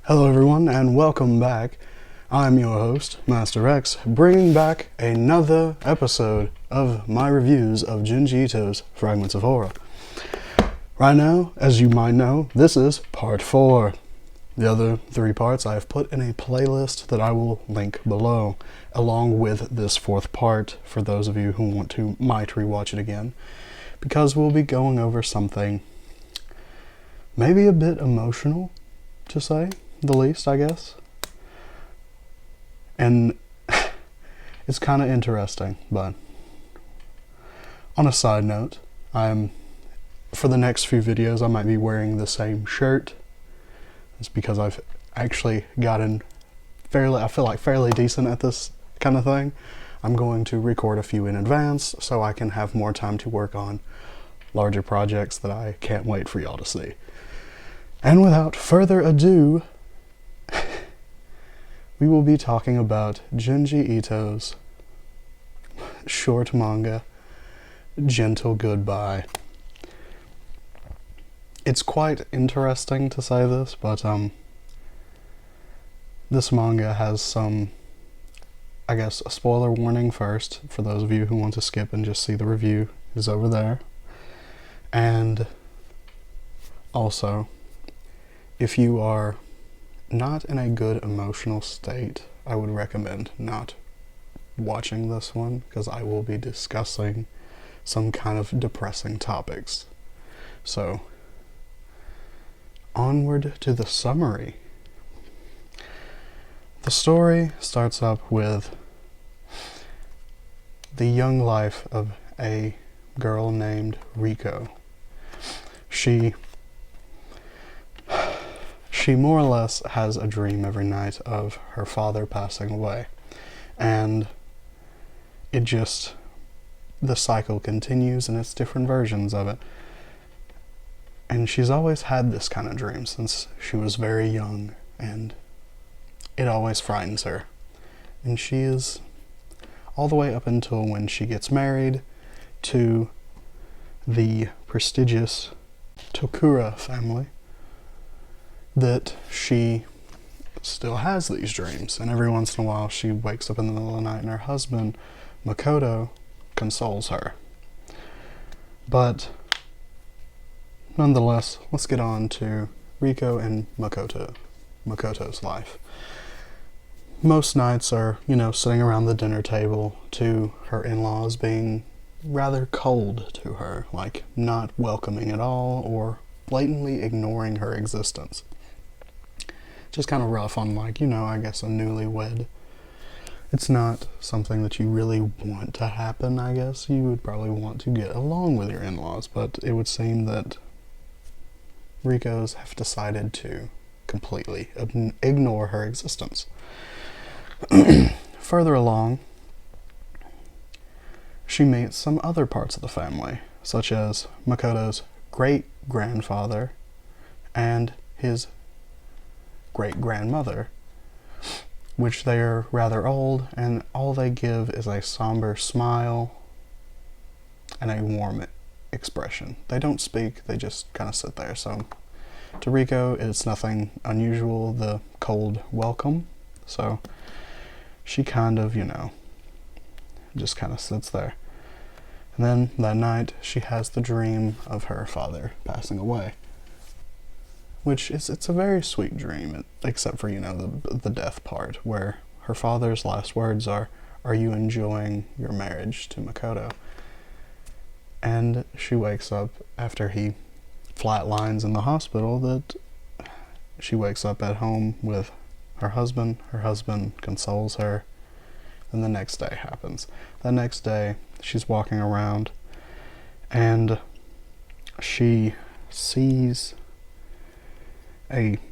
Hello everyone and welcome back. I'm your host, Master X, bringing back another episode of my reviews of Junji Ito's Fragments of Horror. Right now, as you might know, this is part 4. The other 3 parts I have put in a playlist that I will link below, along with this 4th part for those of you who might rewatch it again, because we'll be going over something maybe a bit emotional, to say the least, I guess. And it's kind of interesting, but on a side note, for the next few videos I might be wearing the same shirt. It's because I've actually gotten fairly decent at this kind of thing. I'm going to record a few in advance so I can have more time to work on larger projects that I can't wait for y'all to see. And without further ado, we will be talking about Junji Ito's short manga, Gentle Goodbye. It's quite interesting to say this, but this manga has some, I guess, a spoiler warning first, for those of you who want to skip and just see the review, is over there. And also, if you are not in a good emotional state, I would recommend not watching this one, because I will be discussing some kind of depressing topics. So, onward to the summary. The story starts up with the young life of a girl named Riko. She more or less has a dream every night of her father passing away, and the cycle continues, and it's different versions of it. And she's always had this kind of dream since she was very young, and it always frightens her. And she is all the way up until when she gets married to the prestigious Tokura family, that she still has these dreams. And every once in a while she wakes up in the middle of the night and her husband, Makoto, consoles her. But nonetheless, let's get on to Riko and Makoto's life. Most nights are, sitting around the dinner table to her in-laws being rather cold to her, like not welcoming at all or blatantly ignoring her existence. Just kind of rough on, I guess a newlywed. It's not something that you really want to happen, I guess. You would probably want to get along with your in-laws, but it would seem that Riko's have decided to completely ignore her existence. Further along, she meets some other parts of the family, such as Makoto's great-grandfather and his great-grandmother, which they are rather old, and all they give is a somber smile and a warm expression. They don't speak, they just kind of sit there. So to Riko, it's nothing unusual, the cold welcome. So she kind of, just kind of sits there. And then that night, she has the dream of her father passing away, which it's a very sweet dream, except for, the death part, where her father's last words are you enjoying your marriage to Makoto? And she wakes up after he flatlines in the hospital, that she wakes up at home with her husband consoles her, and the next day happens. The next day, she's walking around, and she sees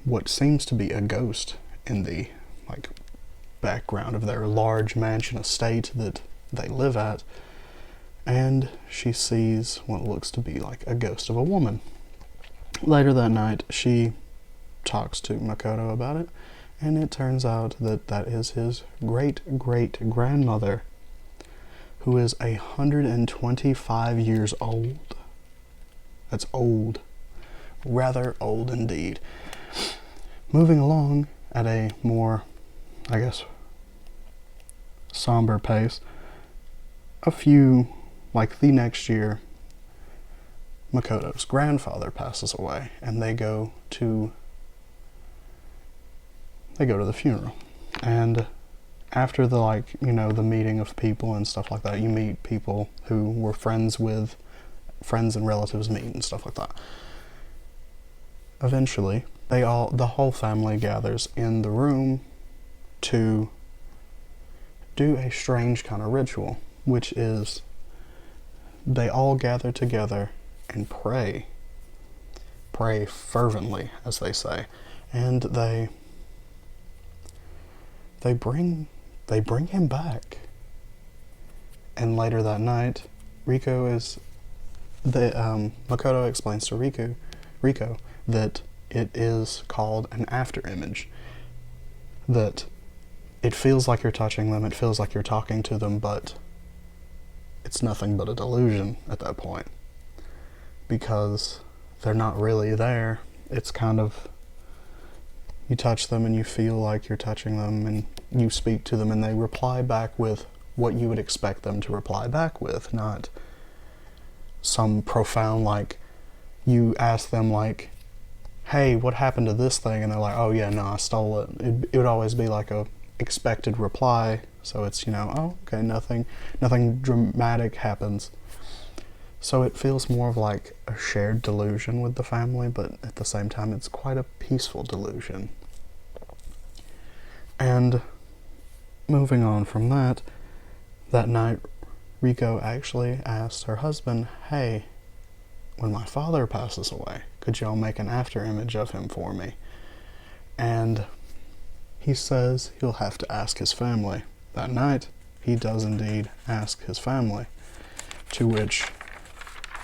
what seems to be a ghost in the background of their large mansion estate that they live at, and she sees what looks to be like a ghost of a woman. Later that night, she talks to Makoto about it, and it turns out that that is his great-great-grandmother, who is 125 years old. That's old. Rather old indeed. Moving along at a more, I guess, somber pace, the next year, Makoto's grandfather passes away, and they go to the funeral. And after the the meeting of people and stuff like that, you meet people who were friends and relatives meet and stuff like that. Eventually, the whole family gathers in the room to do a strange kind of ritual, which is they all gather together and pray fervently, as they say, and they bring him back. And later that night, Makoto explains to Riko that it is called an after image, that it feels like you're touching them, it feels like you're talking to them, but it's nothing but a delusion at that point, because they're not really there. It's kind of, you touch them and you feel like you're touching them, and you speak to them and they reply back with what you would expect them to reply back with, not some profound, you ask them hey, what happened to this thing? And they're like, oh yeah, no, I stole it. It would always be like a expected reply, so it's, oh, okay, nothing dramatic happens. So it feels more of like a shared delusion with the family, but at the same time it's quite a peaceful delusion. And moving on from that night, Riko actually asked her husband, hey, when my father passes away, could y'all make an after image of him for me? And he says he'll have to ask his family. That night, he does indeed ask his family, to which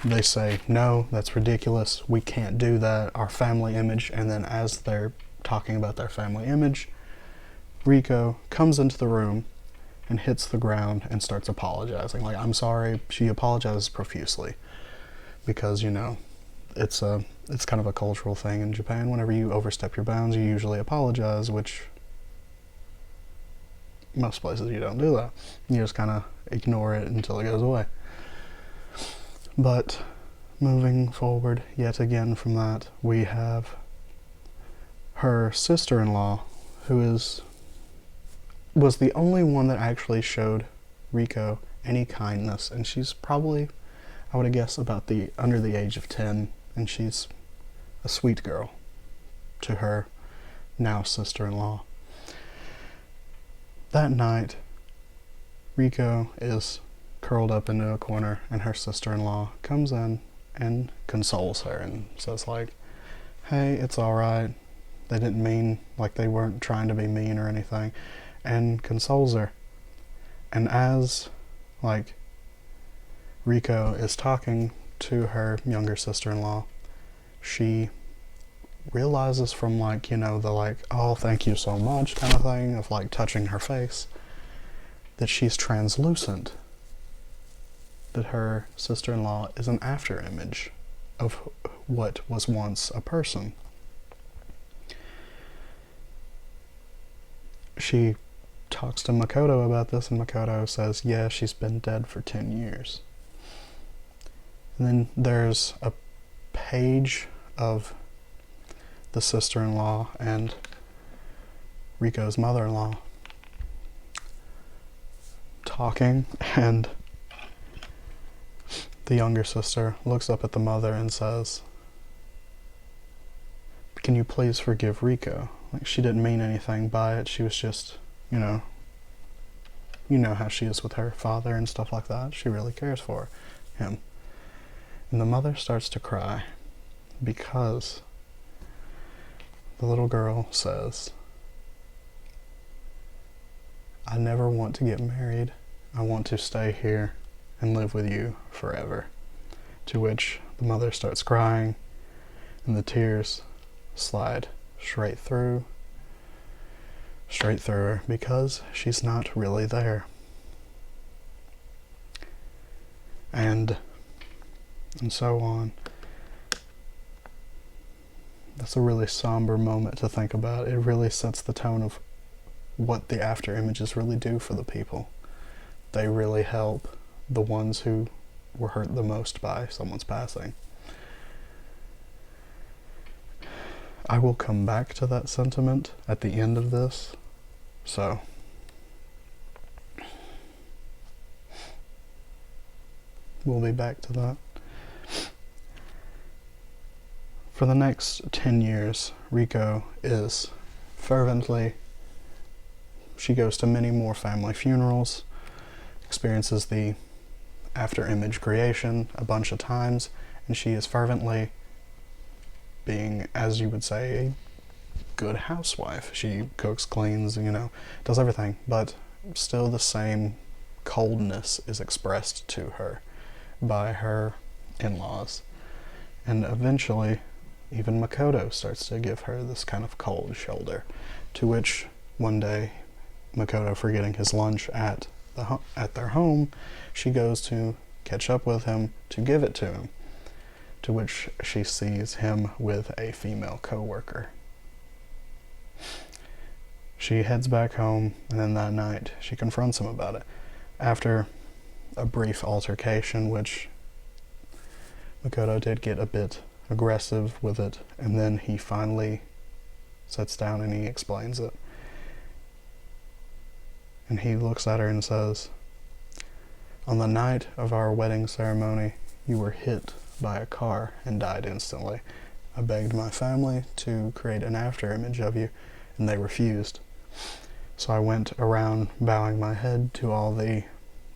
they say, no, that's ridiculous, we can't do that, our family image. And then as they're talking about their family image, Riko comes into the room and hits the ground and starts apologizing. I'm sorry. She apologizes profusely because, it's kind of a cultural thing in Japan. Whenever you overstep your bounds, you usually apologize, which most places you don't do that. You just kind of ignore it until it goes away. But moving forward yet again from that, we have her sister-in-law, who was the only one that actually showed Riko any kindness, and she's probably, I would guess, about under the age of 10, and she's a sweet girl to her now sister-in-law. That night, Riko is curled up into a corner, and her sister-in-law comes in and consoles her and says hey, it's alright, they didn't mean, they weren't trying to be mean or anything, and consoles her. And as Riko is talking to her younger sister-in-law, she realizes from the oh, thank you so much kind of thing of touching her face, that she's translucent, that her sister-in-law is an after image of what was once a person. She talks to Makoto about this, and Makoto says, yeah, she's been dead for 10 years. And then there's a page of the sister-in-law and Riko's mother-in-law talking, and the younger sister looks up at the mother and says, can you please forgive Riko? She didn't mean anything by it. She was just, you know how she is with her father and stuff like that. She really cares for him. And the mother starts to cry because the little girl says, I never want to get married. I want to stay here and live with you forever. To which the mother starts crying, and the tears slide straight through her, because she's not really there. And so on. that's a really somber moment to think about. It really sets the tone of what the after images really do for the people. They really help the ones who were hurt the most by someone's passing. I will come back to that sentiment at the end of this, so we'll be back to that. For the next 10 years, Riko is fervently, she goes to many more family funerals, experiences the after image creation a bunch of times, and she is fervently being, as you would say, a good housewife. She cooks, cleans, does everything, but still the same coldness is expressed to her by her in-laws. And eventually, even Makoto starts to give her this kind of cold shoulder, to which one day, Makoto forgetting his lunch at their home, she goes to catch up with him to give it to him, to which she sees him with a female co-worker. She heads back home, and then that night she confronts him about it. After a brief altercation, which Makoto did get a bit aggressive with it, and then he finally sits down and he explains it. And he looks at her and says, "On the night of our wedding ceremony, you were hit by a car and died instantly. I begged my family to create an after image of you, and they refused. So I went around bowing my head to all the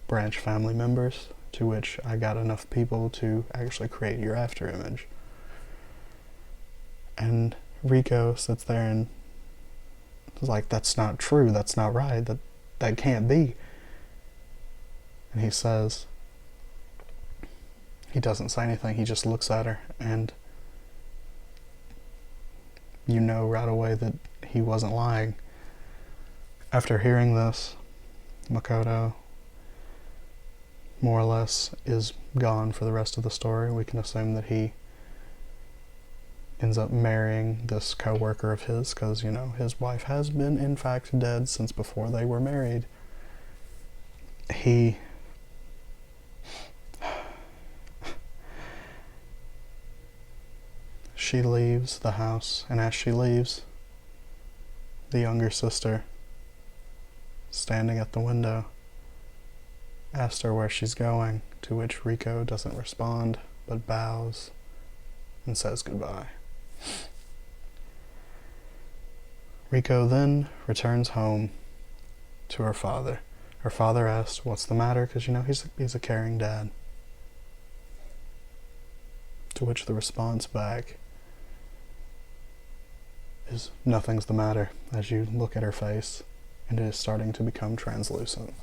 branch family members, to which I got enough people to actually create your after image." And Riko sits there and is like, "That's not true, that's not right, that can't be." And he says, he doesn't say anything, he just looks at her, and you know right away that he wasn't lying. After hearing this, Makoto more or less is gone for the rest of the story. We can assume that he ends up marrying this co-worker of his, because, his wife has been, in fact, dead since before they were married. She leaves the house, and as she leaves, the younger sister, standing at the window, asks her where she's going, to which Riko doesn't respond, but bows and says goodbye. Riko then returns home to her father. Her father asks what's the matter, because he's a caring dad. To which the response back is nothing's the matter, as you look at her face and it is starting to become translucent.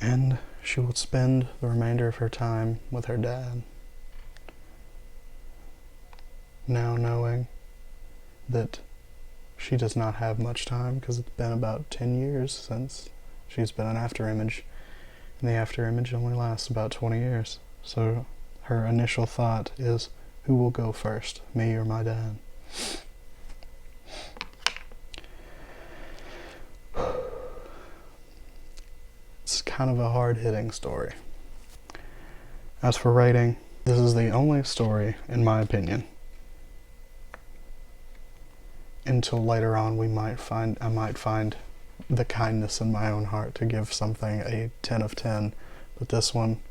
And she will spend the remainder of her time with her dad, now knowing that she does not have much time, because it's been about 10 years since she's been an after image, and the after image only lasts about 20 years. So her initial thought is, who will go first, me or my dad? It's kind of a hard-hitting story. As for rating, this is the only story, in my opinion, until later on I might find the kindness in my own heart to give something a 10 of 10, but this one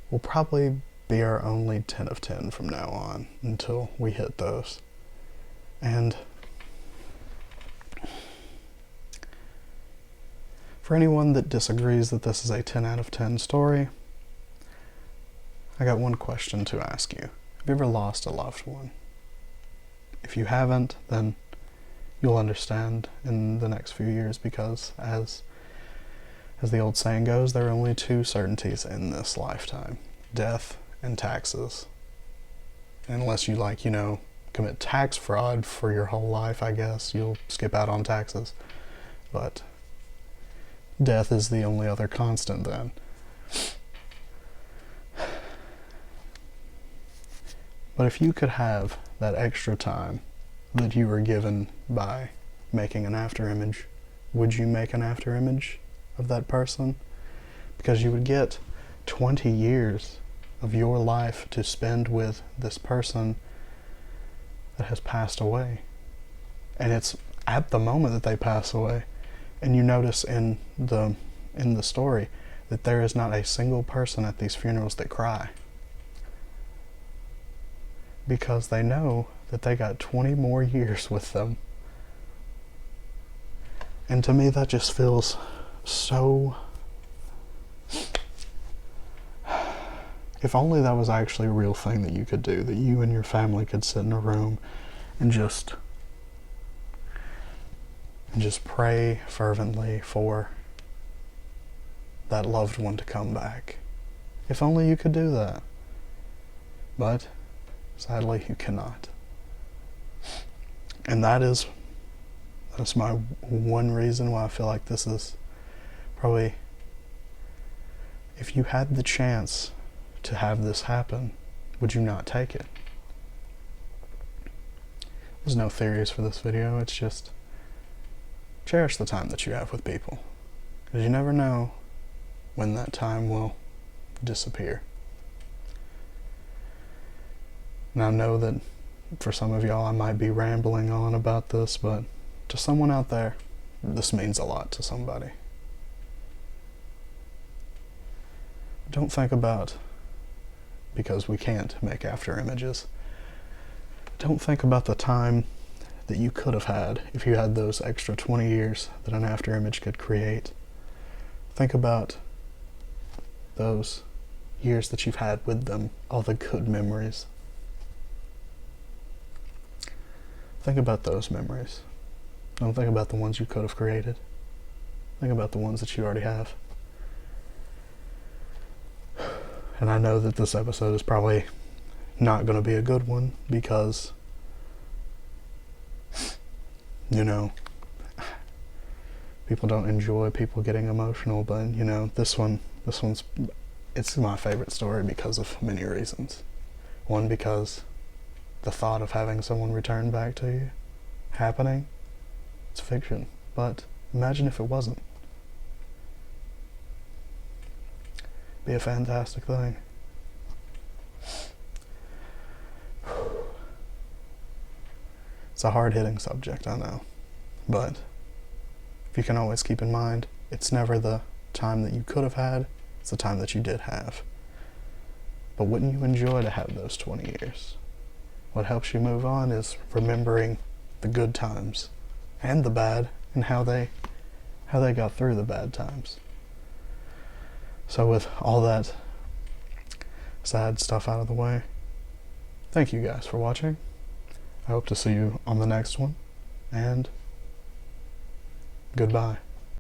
will probably be our only 10 of 10 from now on until we hit those. And for anyone that disagrees that this is a 10 out of 10 story, I got one question to ask you. Have you ever lost a loved one? If you haven't, then you'll understand in the next few years, because as the old saying goes, there are only two certainties in this lifetime: death and taxes. Unless you commit tax fraud for your whole life, I guess you'll skip out on taxes. But death is the only other constant then. But if you could have that extra time that you were given by making an after image, would you make an after image of that person? Because you would get 20 years of your life to spend with this person that has passed away. And it's at the moment that they pass away. And you notice in the story that there is not a single person at these funerals that cry. Because they know that they got 20 more years with them. And to me that just feels so... If only that was actually a real thing that you could do, that you and your family could sit in a room and just pray fervently for that loved one to come back. If only you could do that. But sadly you cannot. And that's my one reason why I feel like this is probably, if you had the chance to have this happen, would you not take it? There's no theories for this video, it's just cherish the time that you have with people, because you never know when that time will disappear. And I know that for some of y'all I might be rambling on about this, but to someone out there, this means a lot to somebody. Don't think about, because we can't make after images, don't think about the time that you could have had if you had those extra 20 years that an after image could create. Think about those years that you've had with them, all the good memories. Think about those memories. Don't think about the ones you could have created. Think about the ones that you already have. And I know that this episode is probably not going to be a good one because, you know, people don't enjoy people getting emotional, but you know, this one's, it's my favorite story because of many reasons. One, because the thought of having someone return back to you, happening, it's fiction, but imagine if it wasn't. Be a fantastic thing. It's a hard-hitting subject, I know, but if you can always keep in mind, it's never the time that you could have had, it's the time that you did have. But wouldn't you enjoy to have those 20 years? What helps you move on is remembering the good times and the bad, and how they got through the bad times. So with all that sad stuff out of the way, thank you guys for watching. I hope to see you on the next one, and goodbye.